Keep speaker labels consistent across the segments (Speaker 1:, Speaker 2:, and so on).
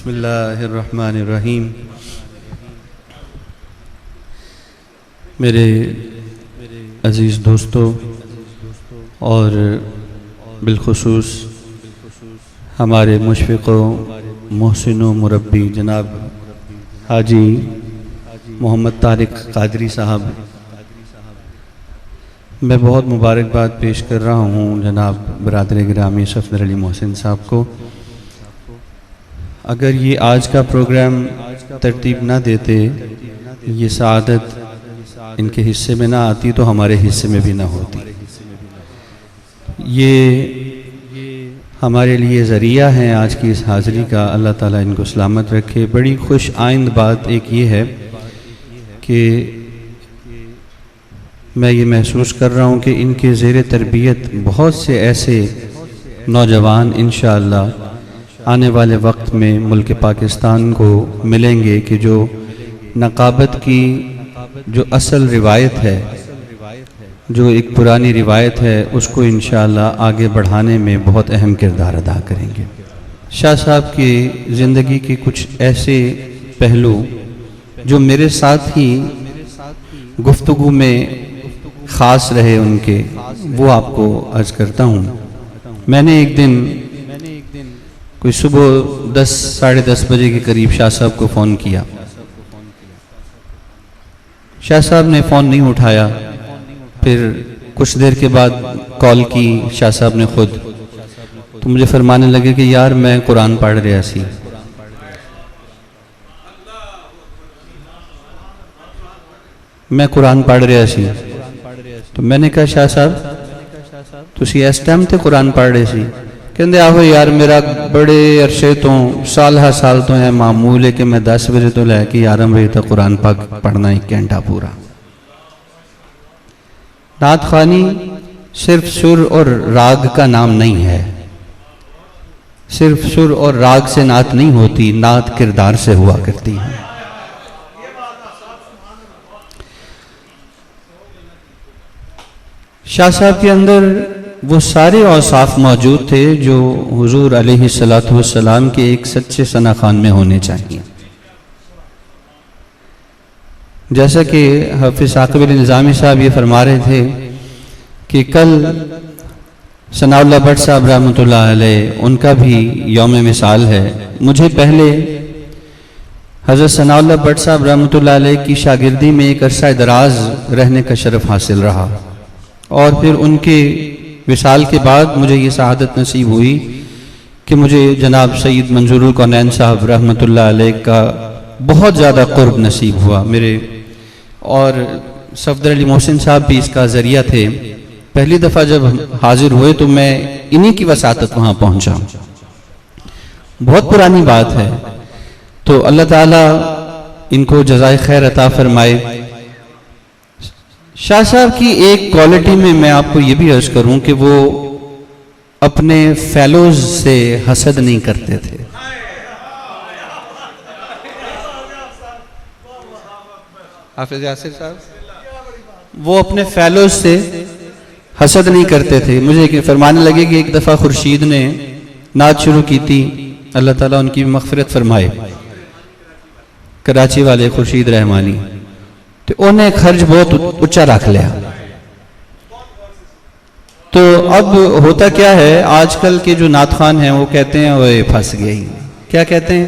Speaker 1: بسم اللہ الرحمن الرحیم۔ میرے عزیز دوستو اور بالخصوص ہمارے مشفق و محسن و مربی جناب حاجی محمد طارق قادری صاحب، میں بہت مبارکباد پیش کر رہا ہوں جناب برادر گرامی صفدر علی محسن صاحب کو۔ اگر یہ آج کا پروگرام ترتیب نہ دیتے، یہ سعادت ان کے حصے میں نہ آتی تو ہمارے حصے میں بھی نہ ہوتی۔ یہ ہمارے لیے ذریعہ ہیں آج کی اس حاضری کا، اللہ تعالیٰ ان کو سلامت رکھے۔ بڑی خوش آئند بات ایک یہ ہے کہ میں یہ محسوس کر رہا ہوں کہ ان کے زیر تربیت بہت سے ایسے نوجوان انشاءاللہ آنے والے وقت میں ملک پاکستان کو ملیں گے کہ جو نقابت کی جو اصل روایت ہے، جو ایک پرانی روایت ہے، اس کو انشاءاللہ آگے بڑھانے میں بہت اہم کردار ادا کریں گے۔ شاہ صاحب کی زندگی کے کچھ ایسے پہلو جو میرے ساتھ ہی گفتگو میں خاص رہے ان کے، وہ آپ کو عرض کرتا ہوں۔ میں نے ایک دن کوئی صبح 10 ساڑھے 10 بجے کے قریب شاہ صاحب کو فون کیا۔ شاہ صاحب نے فون نہیں اٹھایا، پھر کچھ دیر کے بعد کال کی شاہ صاحب نے خود، تو مجھے فرمانے لگے کہ یار میں قرآن پڑھ رہا سی۔ میں قرآن پڑھ رہا سی تو میں نے کہا شاہ صاحب تسی اس ٹائم تے قرآن پڑھ رہے سی؟ کہندے آہو یار میرا بڑے عرصے تو سال تو ہے معمول ہے کہ میں 10 بجے تو لے کے 11 بجے تک قرآن پاک پڑھنا 1 گھنٹہ پورا۔ نعت خوانی صرف سر اور راگ کا نام نہیں ہے، صرف سر اور راگ سے نعت نہیں ہوتی، نعت کردار سے ہوا کرتی ہے۔ شاہ صاحب کے اندر وہ سارے اوصاف موجود تھے جو حضور علیہ السلام کے ایک سچے ثنا خوان میں ہونے چاہیے۔ جیسا کہ حافظ ثاقب علی نظامی صاحب یہ فرما رہے تھے کہ کل ثناء اللہ بٹ صاحب رحمۃ اللہ علیہ ان کا بھی یوم وصال ہے۔ مجھے پہلے حضرت ثناء اللہ بٹ صاحب رحمۃ اللہ علیہ کی شاگردی میں ایک عرصہ دراز رہنے کا شرف حاصل رہا، اور پھر ان کے وصال کے بعد مجھے یہ سعادت نصیب ہوئی کہ مجھے جناب سید منظور الکونین صاحب رحمۃ اللہ علیہ کا بہت زیادہ قرب نصیب ہوا میرے، اور صفدر علی محسن صاحب بھی اس کا ذریعہ تھے۔ پہلی دفعہ جب حاضر ہوئے تو میں انہی کی وساطت وہاں پہنچا، بہت پرانی بات ہے۔ تو اللہ تعالیٰ ان کو جزائے خیر عطا فرمائے۔ شاہ صاحب کی ایک کوالٹی میں میں آپ کو یہ بھی عرض کروں کہ وہ اپنے فیلوز سے حسد نہیں کرتے تھے۔ حافظ یاسر صاحب وہ اپنے فیلوز سے حسد نہیں کرتے تھے۔ مجھے فرمانے لگے کہ ایک دفعہ خورشید نے نعت شروع کی تھی، اللہ تعالیٰ ان کی مغفرت فرمائے، کراچی والے خورشید رحمانی، تو انہیں خرچ بہت اچھا رکھ لیا۔ تو اب ہوتا کیا ہے، آج کل کے جو نعت خوان ہیں وہ کہتے ہیں وہ پھنس گئی، کیا کہتے ہیں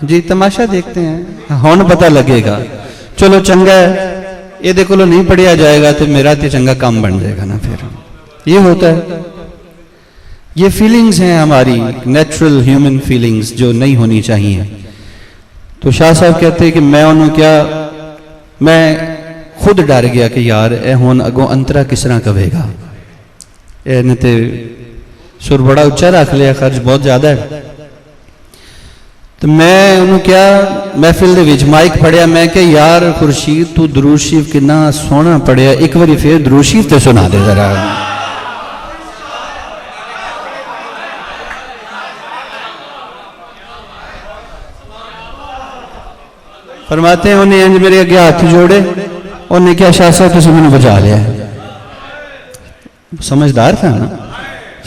Speaker 1: جی تماشا دیکھتے ہیں ہون پتہ لگے گا، چلو چنگا ہے یہ دیکھو لو نہیں پڑھیا جائے گا تو میرا تے چنگا کام بن جائے گا نا۔ پھر یہ ہوتا ہے، یہ فیلنگز ہیں ہماری نیچرل ہیومن فیلنگز جو نہیں ہونی چاہیے۔ تو شاہ صاحب کہتے ہیں کہ میں خود ڈر گیا کہ یار اے ہون اگوں انترا کس طرح کہے گا، اے نے تے سر بڑا اچھا رکھ لیا، خرچ بہت زیادہ ہے۔ تو میں انہوں کیا محفل دے وچ مائک پڑھیا، میں کہ یار خورشید تو درود شریف کنا سونا پڑھیا، ایک باری پھر درود شریف تے سنا دے ذرا۔ فرماتے ہیں انہیں انج میرے اگے ہاتھ جوڑے، انہیں کیا شاہ صاحب تسی میں نے بچا لیا ہے۔ سمجھدار تھا نا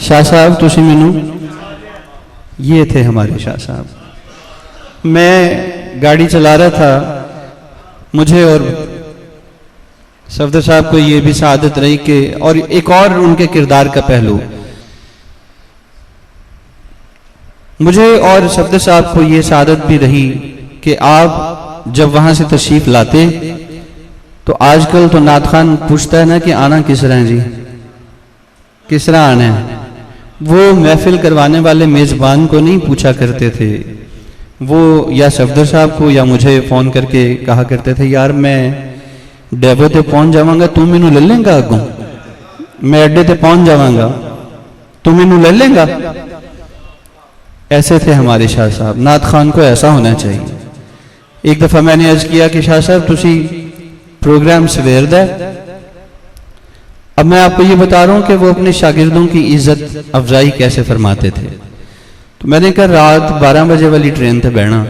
Speaker 1: شاہ صاحب، تسی میں نے، یہ تھے ہمارے شاہ صاحب۔ میں گاڑی چلا رہا تھا، مجھے اور صفدر صاحب کو یہ بھی سعادت رہی کہ، اور ایک اور ان کے کردار کا پہلو، مجھے اور صفدر صاحب کو یہ سعادت بھی رہی کہ آپ جب وہاں سے تشریف لاتے تو آج کل تو نعت خان پوچھتا ہے نا کہ آنا کس طرح ہے جی، کس طرح آنا ہے، وہ محفل کروانے والے میزبان کو نہیں پوچھا کرتے تھے، وہ یا صفدر صاحب کو یا مجھے فون کر کے کہا کرتے تھے یار میں ڈیبو تے پہنچ جاواں گا، تم مینوں لے لیں گا، اگوں میں اڈے تے پہنچ جاواں گا، تم مینوں لے لیں گا۔ ایسے تھے ہمارے شاہ صاحب، نعت خان کو ایسا ہونا چاہیے۔ ایک دفعہ میں نے عرض کیا کہ شاہ صاحب تسی پروگرام سویر دا ہے، اب میں آپ کو یہ بتا رہا ہوں کہ وہ اپنے شاگردوں کی عزت افزائی کیسے فرماتے تھے۔ تو میں نے کہا رات 12 بجے والی ٹرین تے بیٹھنا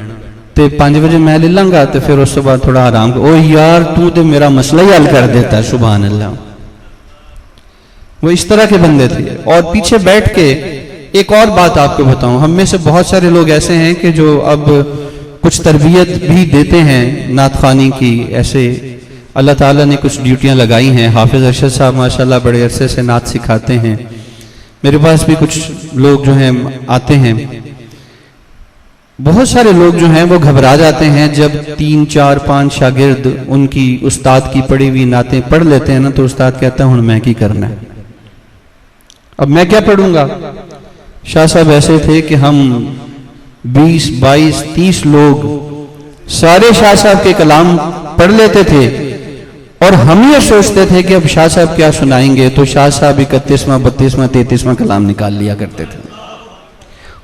Speaker 1: تے 5 بجے میں لے لوں گا، تو پھر اس کے بعد تھوڑا آرام، او یار تو تے میرا مسئلہ ہی حل کر دیتا ہے، سبحان اللہ۔ وہ اس طرح کے بندے تھے۔ اور پیچھے بیٹھ کے ایک اور بات آپ کو بتاؤں، ہم میں سے بہت سارے لوگ ایسے ہیں کہ جو اب کچھ تربیت بھی دیتے ہیں نعت خوانی کی، ایسے اللہ تعالیٰ نے کچھ ڈیوٹیاں لگائی ہیں۔ حافظ ارشد صاحب ماشاءاللہ بڑے عرصے سے نعت سکھاتے ہیں، میرے پاس بھی کچھ لوگ جو ہیں آتے ہیں۔ بہت سارے لوگ جو ہیں وہ گھبرا جاتے ہیں جب 3 4 5 شاگرد ان کی استاد کی پڑھی ہوئی نعتیں پڑھ لیتے ہیں نا، تو استاد کہتا ہے ہن میں کی کرنا ہے، اب میں کیا پڑھوں گا۔ شاہ صاحب ایسے تھے کہ ہم 20 22 30 لوگ سارے شاہ صاحب کے کلام پڑھ لیتے تھے، اور ہم یہ سوچتے تھے کہ اب شاہ صاحب کیا سنائیں گے، تو شاہ صاحب 31واں 32واں 33واں کلام نکال لیا کرتے تھے۔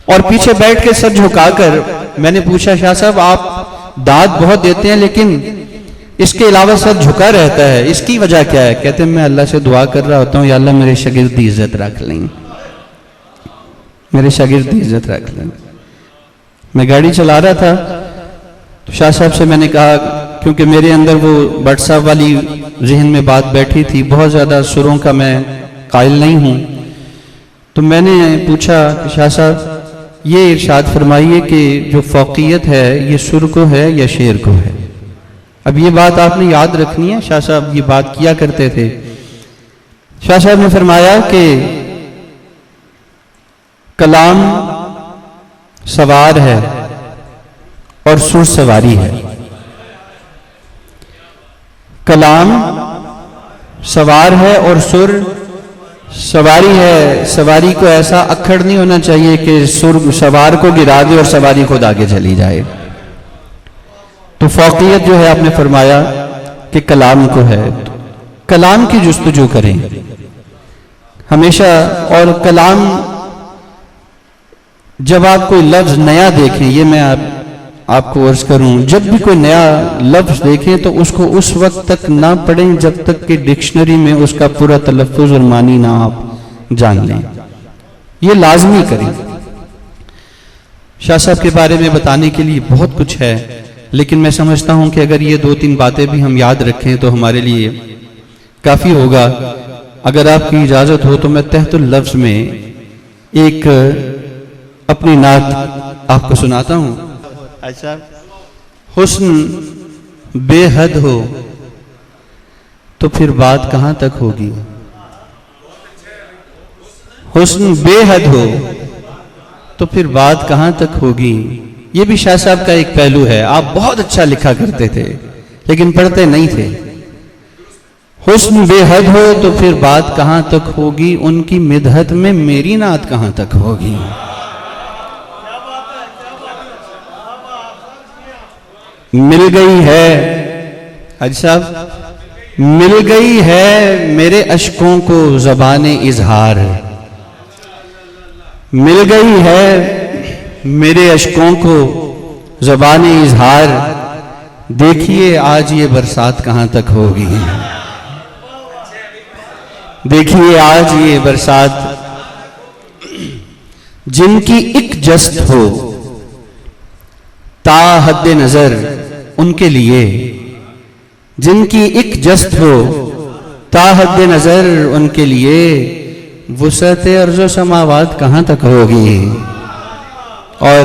Speaker 1: اور پیچھے بیٹھ کے سر جھکا کر میں نے پوچھا شاہ صاحب آپ داد بہت دیتے ہیں لیکن اس کے علاوہ سر جھکا رہتا ہے، اس کی وجہ کیا ہے؟ کہتے ہیں میں اللہ سے دعا کر رہا ہوتا ہوں یا اللہ میرے شاگرد کی عزت رکھ لیں، میرے شاگرد کی عزت رکھ لیں۔ میں گاڑی چلا رہا تھا تو شاہ صاحب سے میں نے کہا، کیونکہ میرے اندر وہ بٹ صاحب والی ذہن میں بات بیٹھی تھی، بہت زیادہ سروں کا میں قائل نہیں ہوں، تو میں نے پوچھا کہ شاہ صاحب یہ ارشاد فرمائیے کہ جو فوقیت ہے یہ سر کو ہے یا شعر کو ہے؟ اب یہ بات آپ نے یاد رکھنی ہے، شاہ صاحب یہ بات کیا کرتے تھے۔ شاہ صاحب نے فرمایا کہ کلام سوار ہے اور سر سواری ہے، کلام سوار ہے اور سر سواری ہے۔ سواری کو ایسا اکھڑ نہیں ہونا چاہیے کہ سر سوار کو گرا دے اور سواری خود آگے چلی جائے۔ تو فوقیت جو ہے آپ نے فرمایا کہ کلام کو ہے، کلام کی جستجو کریں ہمیشہ۔ اور کلام جب آپ کوئی لفظ نیا دیکھیں، یہ میں آپ کو عرض کروں، جب بھی کوئی نیا لفظ دیکھیں تو اس کو اس وقت تک نہ پڑھیں جب تک کہ ڈکشنری میں اس کا پورا تلفظ اور معنی نہ آپ جان لیں، یہ لازمی کریں۔ شاہ صاحب کے بارے میں بتانے کے لیے بہت کچھ ہے، لیکن میں سمجھتا ہوں کہ اگر یہ 2-3 باتیں بھی ہم یاد رکھیں تو ہمارے لیے کافی ہوگا۔ اگر آپ کی اجازت ہو تو میں تحت اللفظ میں ایک اپنی نعت آپ کو سناتا ہوں۔ اچھا، حسن بے حد ہو تو پھر بات کہاں تک ہوگی، حسن بے حد ہو تو پھر بات کہاں تک ہوگی۔ یہ بھی شاہ صاحب کا ایک پہلو ہے، آپ بہت اچھا لکھا کرتے تھے لیکن پڑھتے نہیں تھے۔ حسن بے حد ہو تو پھر بات کہاں تک ہوگی، ان کی مدحت میں میری نعت کہاں تک ہوگی۔ مل گئی ہے حاجی صاحب، مل گئی ہے میرے اشکوں کو زبان اظہار، مل گئی ہے میرے اشکوں کو زبان اظہار، دیکھیے آج یہ برسات کہاں تک ہوگی، دیکھیے آج یہ برسات۔ جن کی ایک جست ہو تا حد نظر ان کے لیے، جن کی ایک جست ہو تا حد نظر ان کے لیے، وسعت ارض و سماوات کہاں تک ہوگی۔ اور